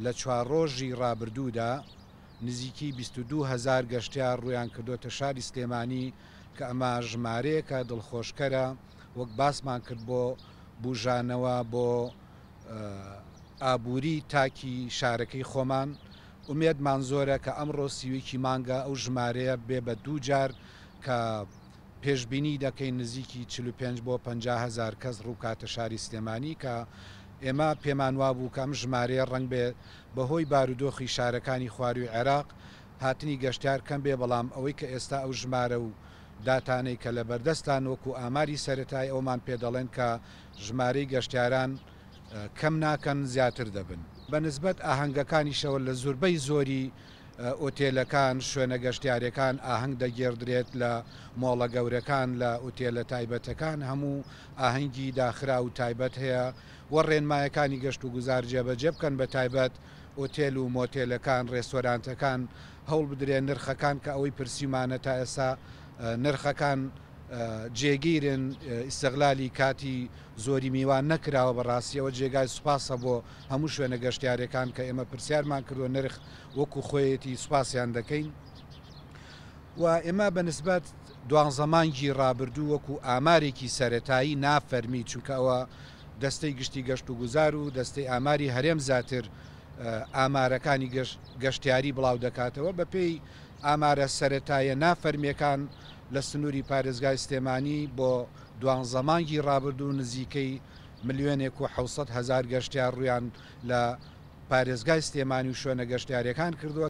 لە 4 ڕۆژی ڕابردوودا نزیکی 22,000 گەشتیار ڕویان کردوتە شاری سلێمانی کە ئەمە ژمارەیەکە دڵخۆشکەرە وەک باسمان کرد بۆ بوژانەوە بۆ ئابووری تاکی شارەکەی خۆمان ئومێدمان زۆرە کە ئەمڕۆ سیویکی مانگە ئەو ژمارەیە بێ بە 2 جار کە پێشبینی دەکەین نزیکی 45 بۆ 50,000 کەس ڕووکاتە شاری سلێمانی کە ئێمە پێمان وابوو کەم ژمارەیە ڕنگ بێ بەهۆی بارودۆخی شارەکانی خواروی عێراق هاتنی گەشتیار کەم بێ بەڵام ئەوەی کە ئێستا ئەو ژمارە و داتانەی کە لە بەردەستان وەکو ئاماری سەرەتای ئەومان پێ دەڵێن کە ژمارەی گەشتیاران کەم ناکەن زیاتر دەبن بە نسبەت ئاهەنگەکانیشەوە لە زۆربەی زۆری ئۆتێلەکان شوێنە گەشتیارەکان ئاهەنگ دەگێڕدرێت لە مۆڵە گەورەکان لە ئوتێلە تایبەتەکان هەموو ئاهەنگی داخرا و تایبەت هەیە وە ڕێنمایەکانی گەشت و گوزار جێبەجێ بکەن بە تایبەت ئۆتێل و مۆتێلەکان ڕێستۆرانتەکان هەوڵ بدرێن نرخەکان کە ئەوەی پرسیمانە تا ئێستا نرخەکان جێگیرن ئیستەغلالی کاتی زۆری میوان نەکراوە بەڕاستیەوە جێگای سوپاسە بۆ هەموو شوێنە گەشتیارەکان کە ئێمە پرسیارمان کردوە نرخ وەکو خۆیەتی سوپاسیان دەکەین و ئێمە بەنسبەت دوانزەمانگی ڕابردوو وەکو ئامارێکی سەرەتایی نافەرمی چونکە ئەوە دەستەی گشتی گەشت و گوزار و دەستەی ئاماری هەرێم زیاتر ئامارەکانی گەشتیاری بڵاو دەکاتەوە بە پێی ئامارە سەرەتایە نافەرمیەکان لە سنووری پارێزگای سلێمانی بۆ دوانزەمانگی ڕابردوو نزیکەی 1,700,000 گەشتیار ڕویان لە پارێزگای سلێمانی و شوێنە گەشتیارەکان کردووە